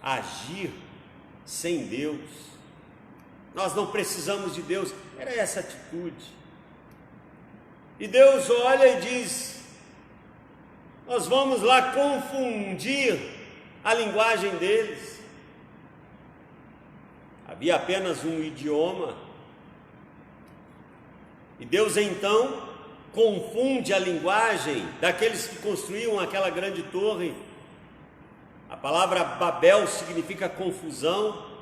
agir sem Deus. Nós não precisamos de Deus. Era essa atitude. E Deus olha e diz: nós vamos lá confundir a linguagem deles. Havia apenas um idioma. E Deus então confunde a linguagem daqueles que construíam aquela grande torre. A palavra Babel significa confusão,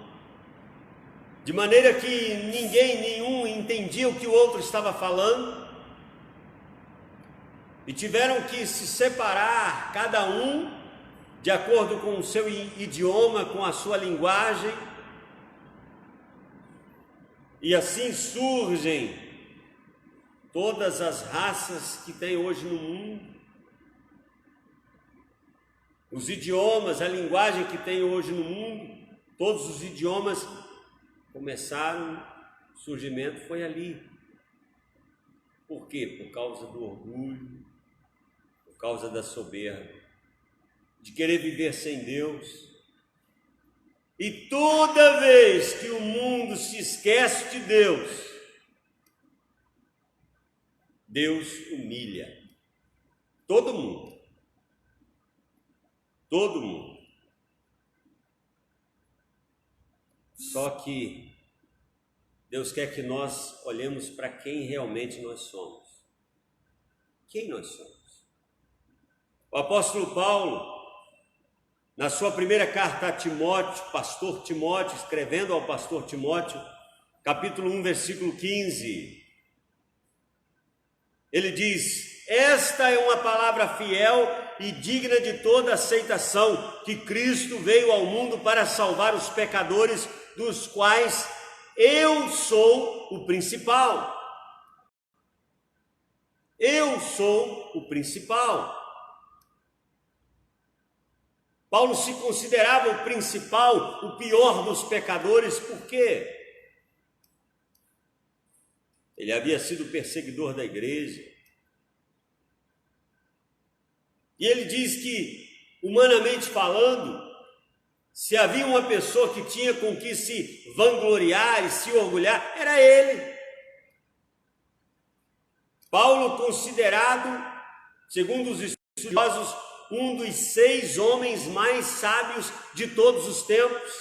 de maneira que nenhum entendia o que o outro estava falando, e tiveram que se separar, cada um de acordo com o seu idioma, com a sua linguagem, e assim surgem todas as raças que tem hoje no mundo, os idiomas, a linguagem que tem hoje no mundo, todos os idiomas começaram, o surgimento foi ali. Por quê? Por causa do orgulho, por causa da soberba, de querer viver sem Deus. E toda vez que o mundo se esquece de Deus, Deus humilha todo mundo. Todo mundo. Só que Deus quer que nós olhemos para quem realmente nós somos. Quem nós somos? O apóstolo Paulo, na sua primeira carta a Timóteo, pastor Timóteo, escrevendo ao pastor Timóteo, capítulo 1, versículo 15, ele diz: esta é uma palavra fiel e digna de toda aceitação, que Cristo veio ao mundo para salvar os pecadores, dos quais eu sou o principal. Eu sou o principal. Paulo se considerava o principal, o pior dos pecadores, por quê? Ele havia sido perseguidor da igreja. E ele diz que, humanamente falando, se havia uma pessoa que tinha com que se vangloriar e se orgulhar, era ele. Paulo, considerado, segundo os estudiosos, um dos 6 homens mais sábios de todos os tempos.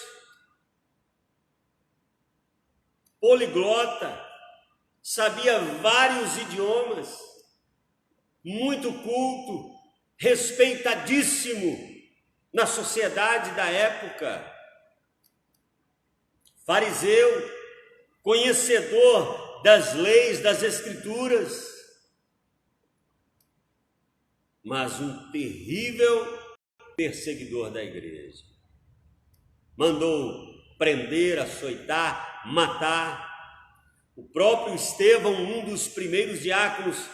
Poliglota, sabia vários idiomas, muito culto, respeitadíssimo na sociedade da época, fariseu, conhecedor das leis, das escrituras, mas um terrível perseguidor da igreja. Mandou prender, açoitar, matar. O próprio Estevão, um dos primeiros diáconos,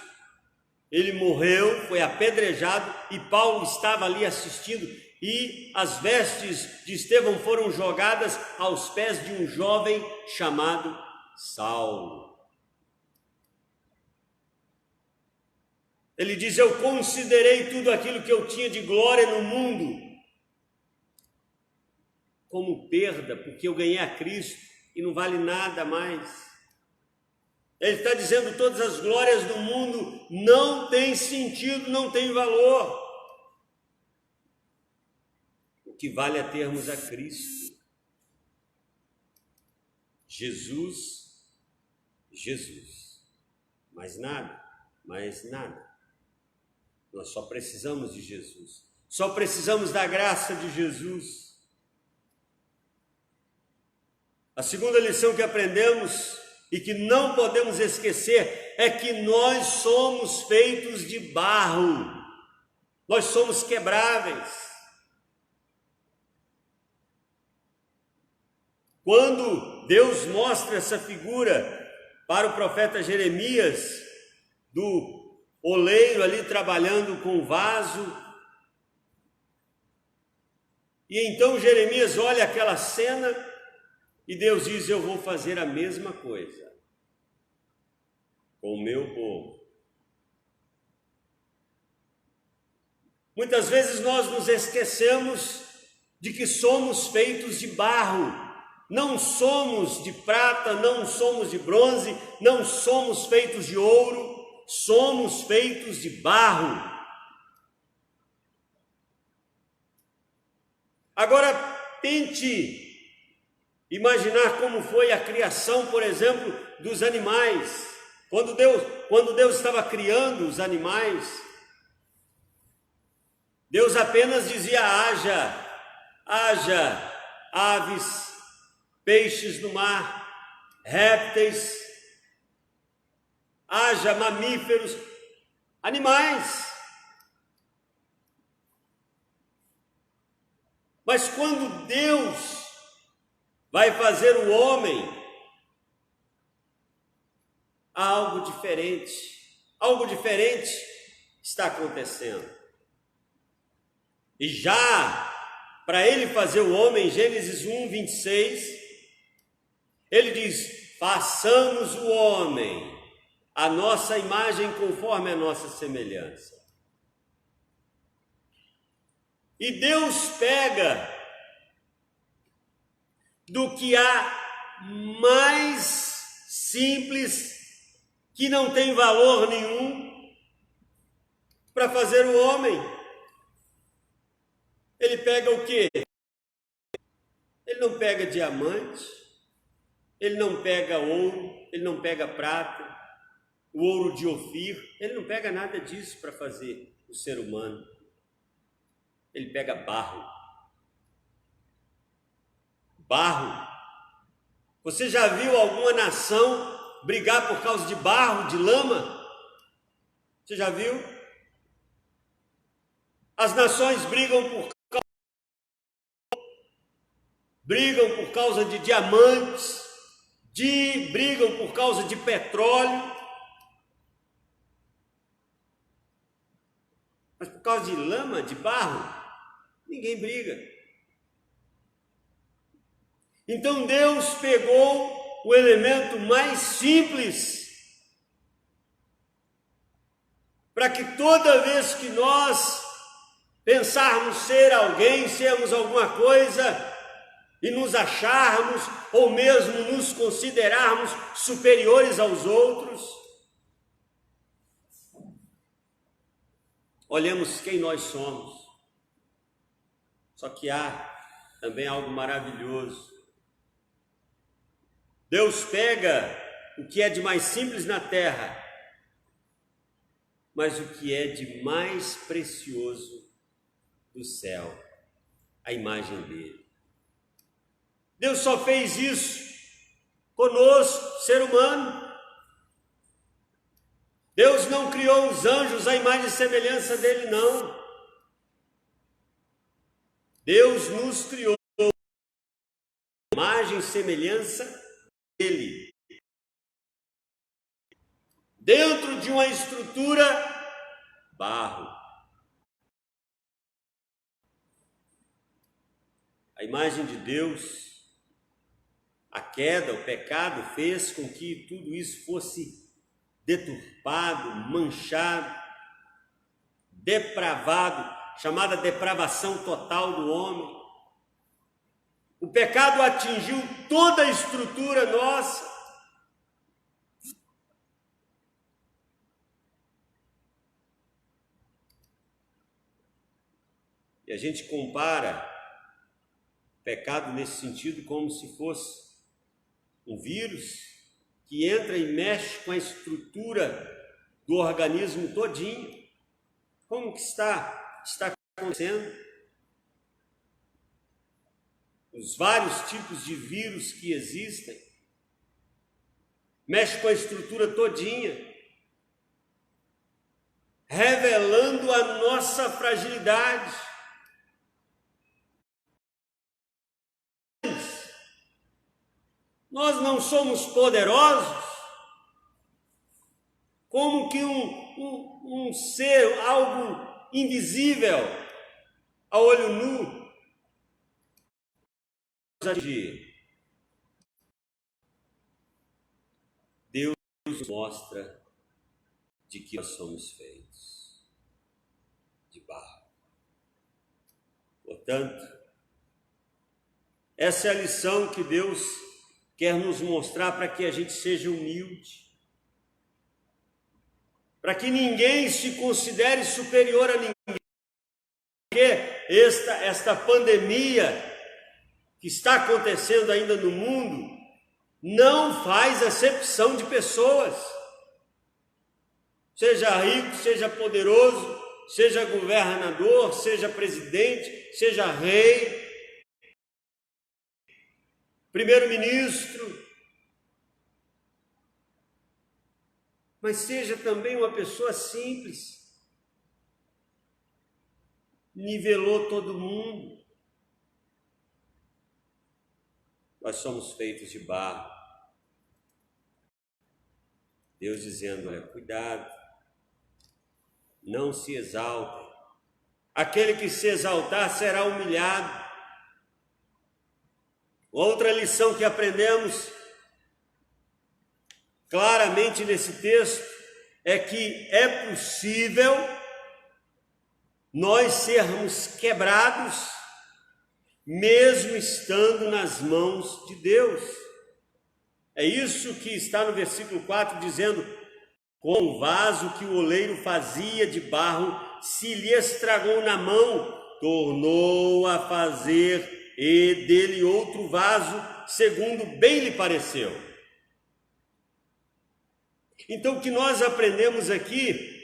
ele morreu, foi apedrejado, e Paulo estava ali assistindo, e as vestes de Estevão foram jogadas aos pés de um jovem chamado Saulo. Ele diz: eu considerei tudo aquilo que eu tinha de glória no mundo como perda, porque eu ganhei a Cristo e não vale nada mais. Ele está dizendo: todas as glórias do mundo não têm sentido, não têm valor. O que vale é termos a Cristo. Jesus, Jesus. Mais nada, mais nada. Nós só precisamos de Jesus. Só precisamos da graça de Jesus. A segunda lição que aprendemos e que não podemos esquecer é que nós somos feitos de barro. Nós somos quebráveis. Quando Deus mostra essa figura para o profeta Jeremias, do oleiro ali trabalhando com o vaso, e então Jeremias olha aquela cena e Deus diz: eu vou fazer a mesma coisa com o meu povo. Muitas vezes nós nos esquecemos de que somos feitos de barro. Não somos de prata, não somos de bronze, não somos feitos de ouro, somos feitos de barro. Agora, tente imaginar como foi a criação, por exemplo, dos animais. Quando Deus estava criando os animais, Deus apenas dizia: haja aves, peixes no mar, répteis, haja mamíferos, animais. Mas quando Deus vai fazer o homem, há algo diferente está acontecendo. E já para ele fazer o homem, Gênesis 1, 26, ele diz: façamos o homem a nossa imagem conforme a nossa semelhança. E Deus pega do que há mais simples, que não tem valor nenhum, para fazer o homem. Ele pega o quê? Ele não pega diamante, ele não pega ouro, ele não pega prata, o ouro de Ofir, ele não pega nada disso para fazer o ser humano. Ele pega barro. Barro. Você já viu alguma nação brigar por causa de barro, de lama? Você já viu? As nações brigam por causa de diamantes, brigam por causa de petróleo. Mas por causa de lama, de barro, ninguém briga. Então Deus pegou o elemento mais simples, para que toda vez que nós pensarmos ser alguém, sermos alguma coisa, e nos acharmos, ou mesmo nos considerarmos superiores aos outros, olhemos quem nós somos. Só que há também algo maravilhoso. Deus pega o que é de mais simples na terra, mas o que é de mais precioso do céu, a imagem dele. Deus só fez isso conosco, ser humano. Deus não criou os anjos à imagem e semelhança dele, não. Deus nos criou à imagem e semelhança dele. Dentro de uma estrutura, barro. A imagem de Deus, a queda, o pecado fez com que tudo isso fosse deturpado, manchado, depravado, chamada depravação total do homem. O pecado atingiu toda a estrutura nossa. E a gente compara o pecado nesse sentido como se fosse um vírus que entra e mexe com a estrutura do organismo todinho. Como que está acontecendo? Os vários tipos de vírus que existem, mexe com a estrutura todinha, revelando a nossa fragilidade. Nós não somos poderosos, como que um ser, algo invisível a olho nu, Deus nos mostra de que nós somos feitos de barro. Portanto, Essa é a lição que Deus quer nos mostrar para que a gente seja humilde, para que ninguém se considere superior a ninguém, porque esta pandemia que está acontecendo ainda no mundo não faz acepção de pessoas, seja rico, seja poderoso, seja governador, seja presidente, seja rei, primeiro-ministro, mas seja também uma pessoa simples. Nivelou todo mundo. Nós somos feitos de barro. Deus dizendo, olha, cuidado, não se exaltem. Aquele que se exaltar será humilhado. Outra lição que aprendemos claramente nesse texto é que é possível nós sermos quebrados, mesmo estando nas mãos de Deus. É isso que está no versículo 4, dizendo, com o vaso que o oleiro fazia de barro, se lhe estragou na mão, tornou a fazer e dele outro vaso, segundo bem lhe pareceu. Então, o que nós aprendemos aqui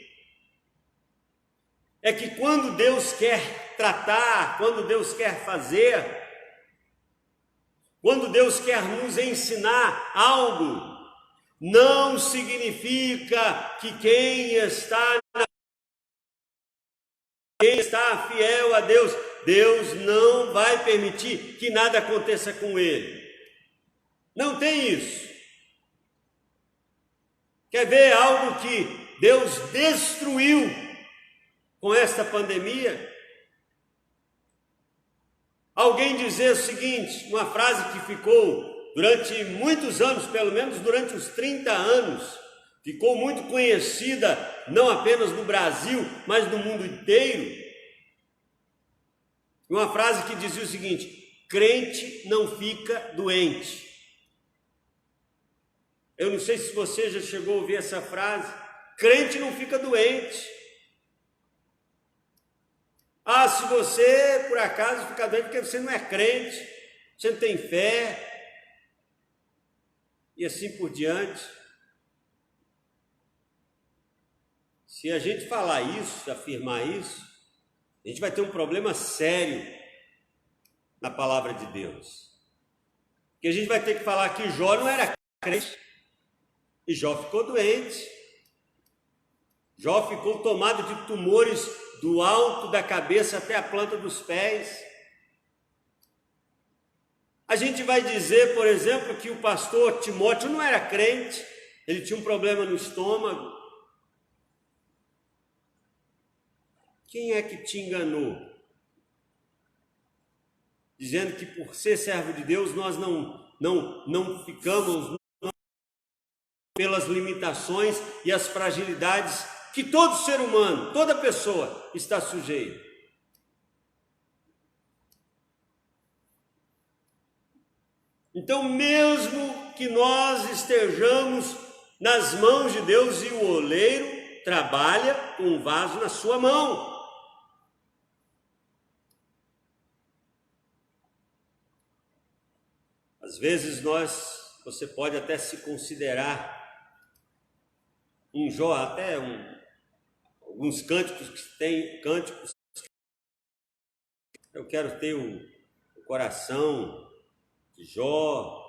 é que quando Deus quer tratar, quando Deus quer fazer, quando Deus quer nos ensinar algo, não significa que quem está fiel a Deus, Deus não vai permitir que nada aconteça com ele. Não tem isso. Quer ver algo que Deus destruiu com esta pandemia? Alguém dizer o seguinte, uma frase que ficou durante muitos anos, pelo menos durante os 30 anos, ficou muito conhecida, não apenas no Brasil, mas no mundo inteiro. Uma frase que dizia o seguinte, crente não fica doente. Eu não sei se você já chegou a ouvir essa frase, crente não fica doente. Ah, se você, por acaso, fica doente porque você não é crente, você não tem fé, e assim por diante. Se a gente falar isso, afirmar isso, a gente vai ter um problema sério na palavra de Deus. Porque a gente vai ter que falar que Jó não era crente, e Jó ficou doente. Jó ficou tomado de tumores do alto da cabeça até a planta dos pés. A gente vai dizer, por exemplo, que o pastor Timóteo não era crente, ele tinha um problema no estômago. Quem é que te enganou? Dizendo que por ser servo de Deus nós não ficamos pelas limitações e as fragilidades que todo ser humano, toda pessoa está sujeito. Então, mesmo que nós estejamos nas mãos de Deus e o oleiro trabalha com um vaso na sua mão, às vezes você pode até se considerar um Jó, até alguns cânticos que tem, eu quero ter o coração de Jó,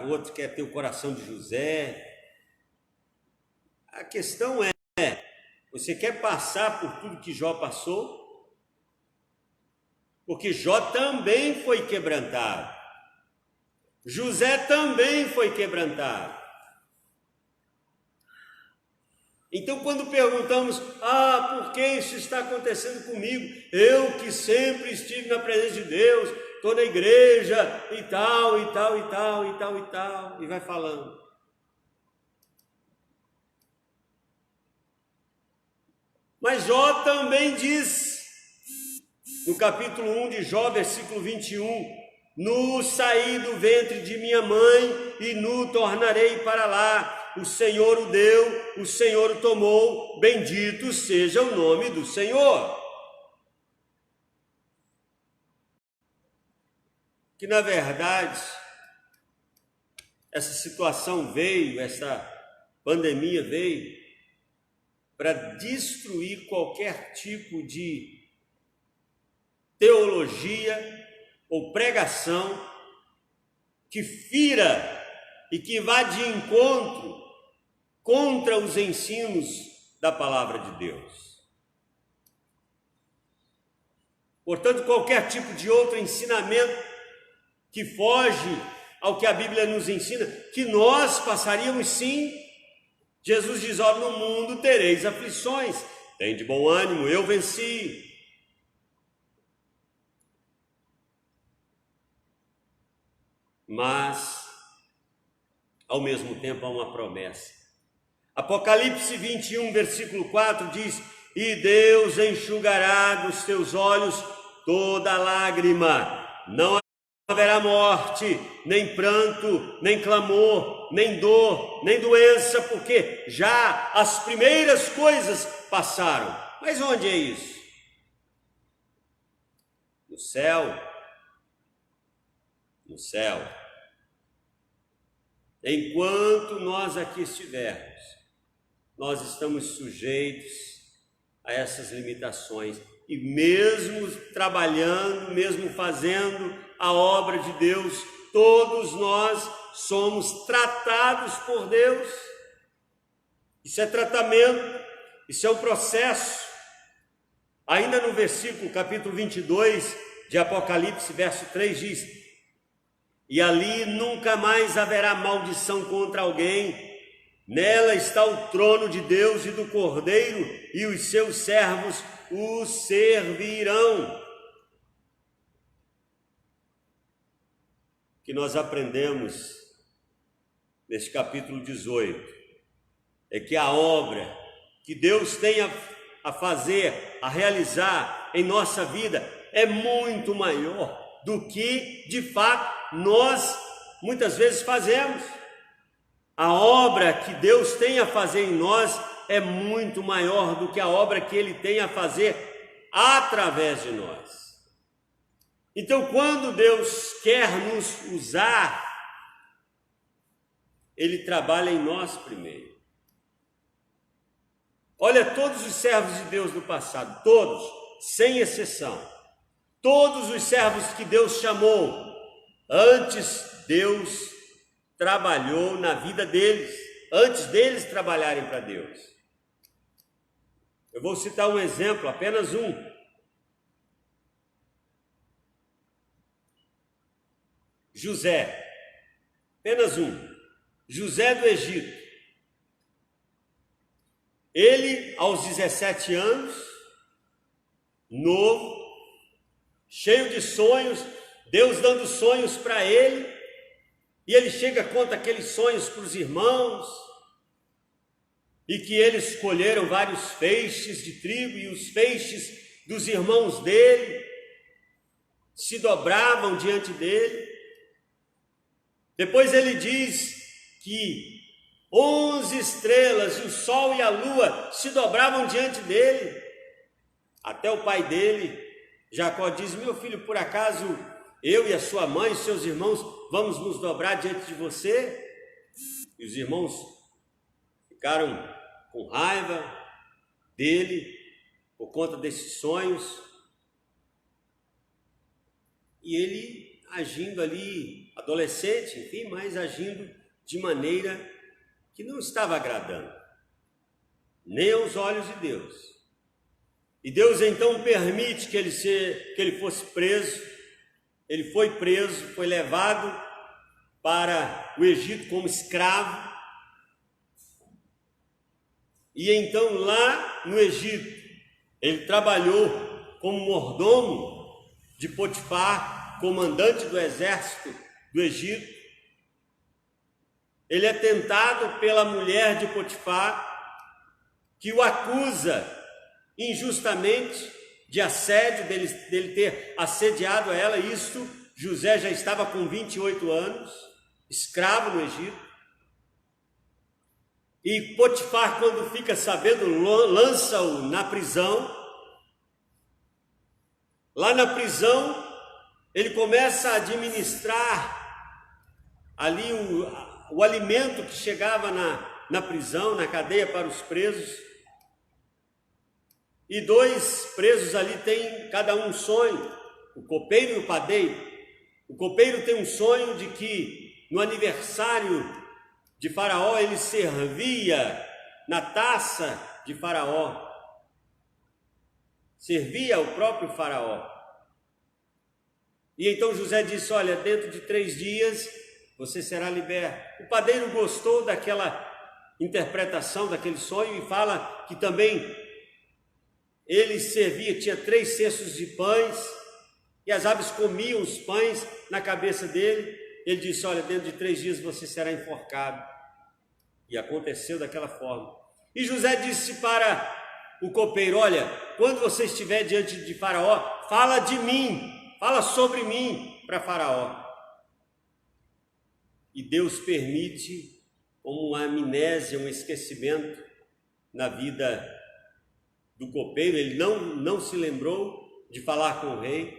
outro quer ter o coração de José. A questão é, você quer passar por tudo que Jó passou? Porque Jó também foi quebrantado. José também foi quebrantado. Então, quando perguntamos, por que isso está acontecendo comigo? Eu que sempre estive na presença de Deus, estou na igreja, e tal, e tal, e tal, e tal, e tal, e vai falando. Mas Jó também diz, no capítulo 1 de Jó, versículo 21, Nu saí do ventre de minha mãe e nu tornarei para lá. O Senhor o deu, o Senhor o tomou, bendito seja o nome do Senhor. Que na verdade, essa situação veio, essa pandemia veio para destruir qualquer tipo de teologia ou pregação que fira e que vá de encontro contra os ensinos da palavra de Deus. Portanto, qualquer tipo de outro ensinamento que foge ao que a Bíblia nos ensina, que nós passaríamos sim. Jesus diz: ó, no mundo tereis aflições, tem de bom ânimo, eu venci. Mas, ao mesmo tempo, há uma promessa. Apocalipse 21, versículo 4 diz: e Deus enxugará dos teus olhos toda lágrima, não haverá morte, nem pranto, nem clamor, nem dor, nem doença, porque já as primeiras coisas passaram. Mas onde é isso? No céu. No céu. Enquanto nós aqui estivermos, nós estamos sujeitos a essas limitações. E mesmo trabalhando, mesmo fazendo a obra de Deus, todos nós somos tratados por Deus. Isso é tratamento, isso é um processo. Ainda no versículo, capítulo 22 de Apocalipse, verso 3 diz: e ali nunca mais haverá maldição contra alguém. Nela está o trono de Deus e do Cordeiro, e os seus servos o servirão. O que nós aprendemos neste capítulo 18 é que a obra que Deus tem a fazer, a realizar em nossa vida é muito maior do que de fato nós muitas vezes fazemos. A obra que Deus tem a fazer em nós é muito maior do que a obra que Ele tem a fazer através de nós. Então, quando Deus quer nos usar, Ele trabalha em nós primeiro. Olha, todos os servos de Deus do passado, todos, sem exceção, todos os servos que Deus chamou, antes Deus trabalhou na vida deles, antes deles trabalharem para Deus. Eu vou citar um exemplo, apenas um. José, apenas um. José do Egito. Ele, aos 17 anos, novo, cheio de sonhos, Deus dando sonhos para ele, e ele chega, conta aqueles sonhos para os irmãos, e que eles escolheram vários feixes de trigo, e os feixes dos irmãos dele se dobravam diante dele. Depois ele diz que 11 estrelas, e o sol e a lua se dobravam diante dele. Até o pai dele, Jacó, diz: meu filho, por acaso eu e a sua mãe e seus irmãos vamos nos dobrar diante de você? E os irmãos ficaram com raiva dele por conta desses sonhos. E ele agindo ali, adolescente, enfim, mas agindo de maneira que não estava agradando, nem aos olhos de Deus. E Deus então permite que ele fosse preso. Ele foi preso, foi levado para o Egito como escravo. E então lá no Egito, ele trabalhou como mordomo de Potifar, comandante do exército do Egito. Ele é tentado pela mulher de Potifar, que o acusa injustamente de assédio, dele ter assediado a ela. Isto José já estava com 28 anos, escravo no Egito. E Potifar, quando fica sabendo, lança-o na prisão. Lá na prisão, ele começa a administrar ali o alimento que chegava na prisão, na cadeia para os presos. E 2 presos ali têm cada um sonho, o copeiro e o padeiro. O copeiro tem um sonho de que no aniversário de Faraó ele servia na taça de Faraó, servia ao próprio Faraó. E então José disse: olha, dentro de 3 dias você será liberto. O padeiro gostou daquela interpretação, daquele sonho, e fala que também ele servia, tinha 3 cestos de pães, e as aves comiam os pães na cabeça dele. Ele disse: olha, dentro de 3 dias você será enforcado. E aconteceu daquela forma. E José disse para o copeiro: olha, quando você estiver diante de Faraó, fala de mim, fala sobre mim para Faraó. E Deus permite, como uma amnésia, um esquecimento na vida do copeiro. Ele não se lembrou de falar com o rei.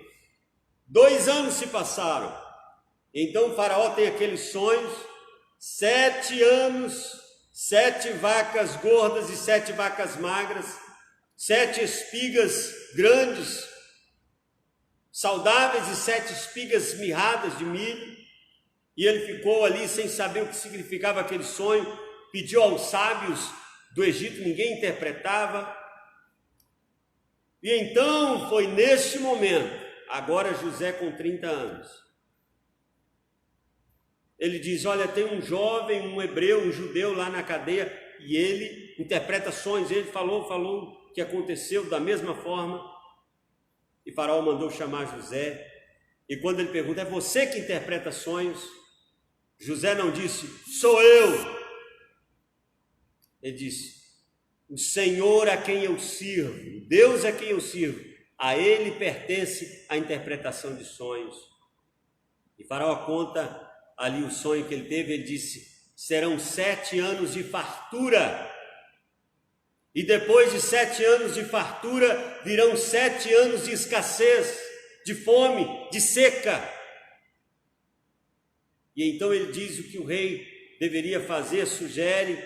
2 anos se passaram. Então o Faraó tem aqueles sonhos. 7 anos, 7 vacas gordas e 7 vacas magras, 7 espigas grandes, saudáveis, e 7 espigas mirradas de milho. E ele ficou ali sem saber o que significava aquele sonho, pediu aos sábios do Egito, ninguém interpretava. E então foi neste momento, agora José com 30 anos, ele diz: olha, tem um jovem, um hebreu, um judeu lá na cadeia, e ele interpreta sonhos. Ele falou que aconteceu da mesma forma. E Faraó mandou chamar José. E quando ele pergunta: é você que interpreta sonhos? José não disse: sou eu. Ele disse: o Senhor a quem eu sirvo, Deus a quem eu sirvo, a ele pertence a interpretação de sonhos. E Faraó conta ali o sonho que ele teve. Ele disse: serão 7 anos de fartura, e depois de 7 anos de fartura virão 7 anos de escassez, de fome, de seca. E então ele diz o que o rei deveria fazer, sugere,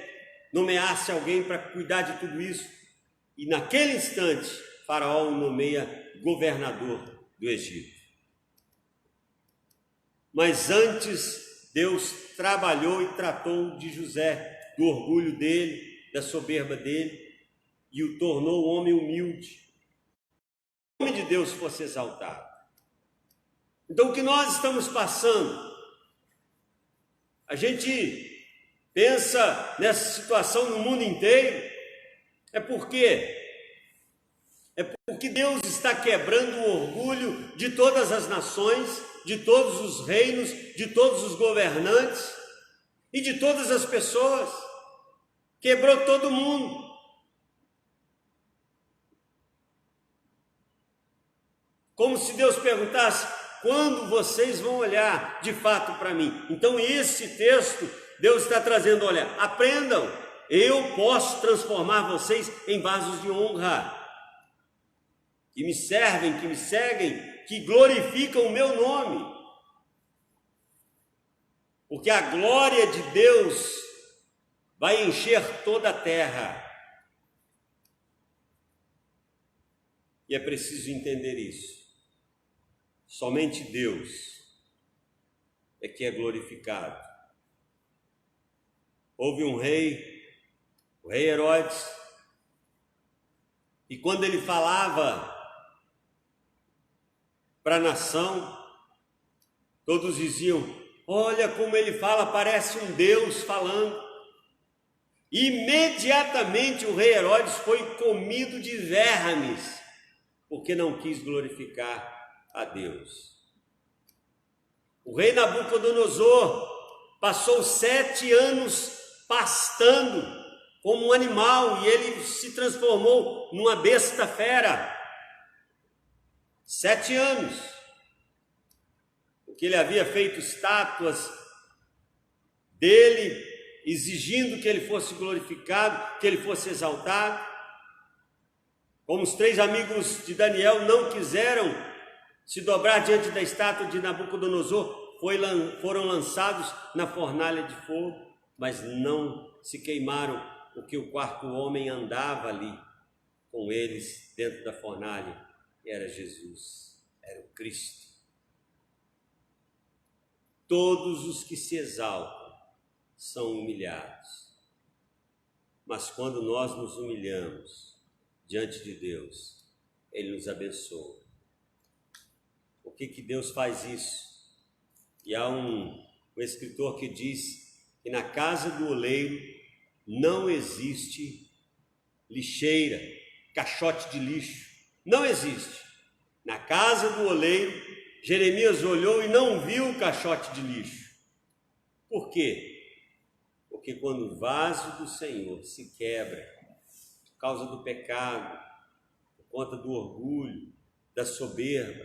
nomeasse alguém para cuidar de tudo isso. E naquele instante Faraó o nomeia governador do Egito. Mas antes, Deus trabalhou e tratou de José, do orgulho dele, da soberba dele, e o tornou um homem humilde. O nome de Deus fosse exaltado. Então, o que nós estamos passando? A gente pensa nessa situação no mundo inteiro. É porque Deus está quebrando o orgulho de todas as nações, de todos os reinos, de todos os governantes e de todas as pessoas. Quebrou todo mundo. Como se Deus perguntasse: quando vocês vão olhar de fato para mim? Então esse texto, Deus está trazendo: olha, aprendam, eu posso transformar vocês em vasos de honra, que me servem, que me seguem, que glorificam o meu nome. Porque a glória de Deus vai encher toda a terra. E é preciso entender isso. Somente Deus é que é glorificado. Houve um rei, o rei Herodes, e quando ele falava para a nação, todos diziam: olha como ele fala, parece um Deus falando. Imediatamente o rei Herodes foi comido de vermes, porque não quis glorificar a Deus. O rei Nabucodonosor passou 7 anos pastando como um animal, e ele se transformou numa besta fera. 7 anos. porque ele havia feito estátuas dele, exigindo que ele fosse glorificado, que ele fosse exaltado. Como os 3 amigos de Daniel não quiseram se dobrar diante da estátua de Nabucodonosor, foram lançados na fornalha de fogo, mas não se queimaram, porque o 4º homem andava ali com eles dentro da fornalha, e era Jesus, era o Cristo. Todos os que se exaltam são humilhados, mas quando nós nos humilhamos diante de Deus, Ele nos abençoa. Por que Deus faz isso? E há um escritor que diz que na casa do oleiro não existe lixeira, caixote de lixo, não existe. Na casa do oleiro, Jeremias olhou e não viu o caixote de lixo. Por quê? Porque quando o vaso do Senhor se quebra, por causa do pecado, por conta do orgulho, da soberba,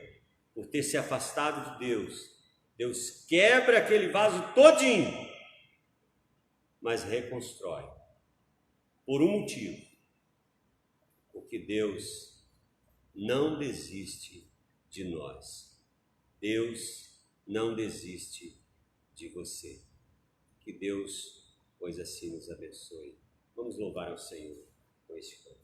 por ter se afastado de Deus, Deus quebra aquele vaso todinho, mas reconstrói, por um motivo, porque Deus não desiste de nós, Deus não desiste de você. Que Deus, pois assim, nos abençoe. Vamos louvar ao Senhor com este canto.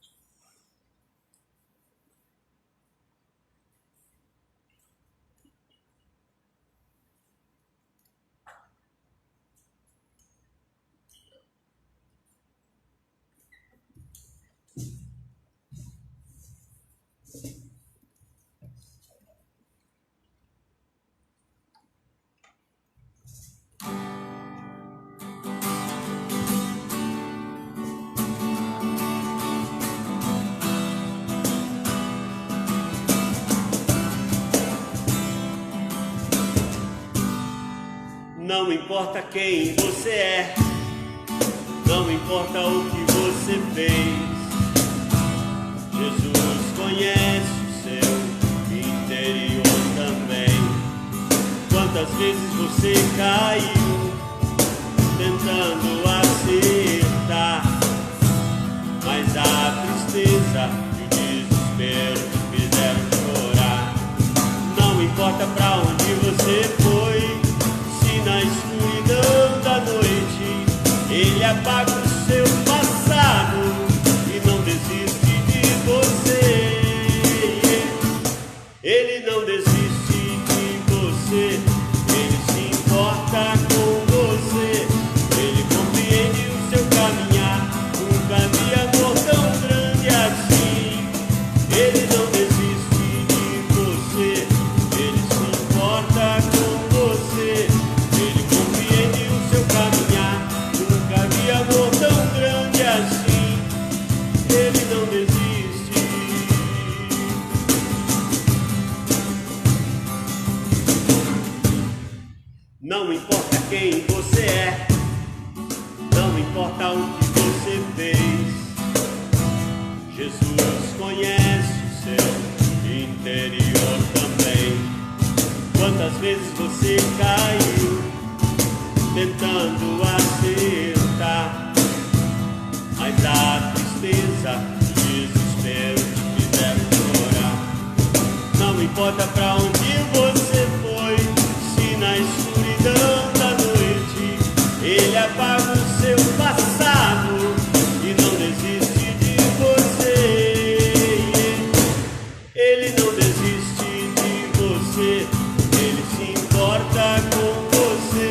Não importa quem você é, não importa o que você fez, Jesus conhece o seu interior também. Quantas vezes você caiu tentando acertar, mas a tristeza e o desespero te fizeram chorar. Não importa pra onde você foi, na escuridão da noite, Ele apaga o seu passado e não desiste de você. Ele não desiste de você, Ele se importa com você, Ele compreende o seu caminhar. Nunca vi amor tão grande assim. Ele não desiste de você, Ele se importa com você, amor tão grande assim, Ele não desiste. Não importa quem você é, não importa o que você fez, Jesus conhece o seu interior também. Quantas vezes você caiu tentando acertar, mas a tristeza e o desespero te fizeram chorar. Não importa pra onde você foi, se na escuridão da noite Ele apaga o seu passado e não desiste de você. Ele não desiste de você, Ele se importa com você,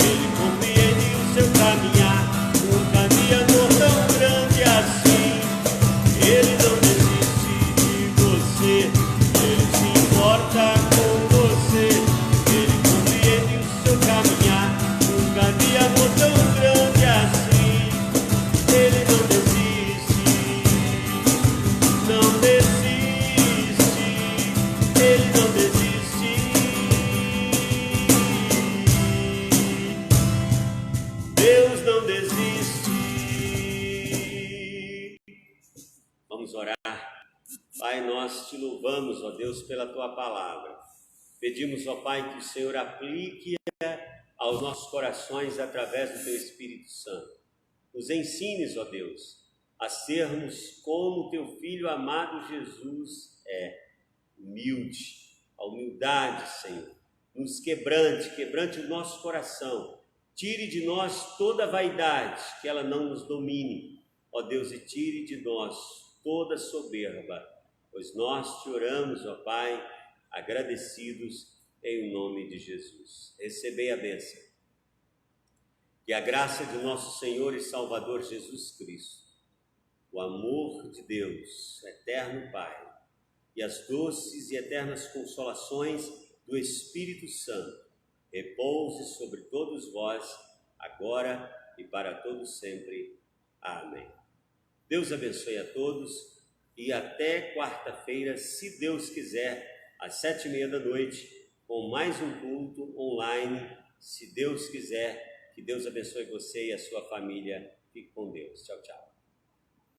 Ele compreende o seu caminhar. Nunca vi amor tão grande assim. Ele não desiste de você, Ele se importa com você, Ele compreende o seu caminhar. Nunca vi amor tão grande assim. Ele não desiste, não desiste, Ele não desiste. Deus não desiste. Vamos orar. Pai, nós te louvamos, ó Deus, pela tua palavra. Pedimos, ó Pai, que o Senhor aplique aos nossos corações através do Teu Espírito Santo. Nos ensines, ó Deus, a sermos como Teu Filho amado Jesus é, humilde, a humildade, Senhor. Nos quebrante o nosso coração. Tire de nós toda vaidade, que ela não nos domine, ó Deus, e tire de nós toda soberba, pois nós te oramos, ó Pai, agradecidos em nome de Jesus. Recebei a bênção. Que a graça de nosso Senhor e Salvador Jesus Cristo, o amor de Deus, eterno Pai, e as doces e eternas consolações do Espírito Santo repouse sobre todos vós, agora e para todos sempre. Amém. Deus abençoe a todos e até quarta-feira, se Deus quiser, às 19h30, com mais um culto online, se Deus quiser. Que Deus abençoe você e a sua família. Fique com Deus. Tchau, tchau.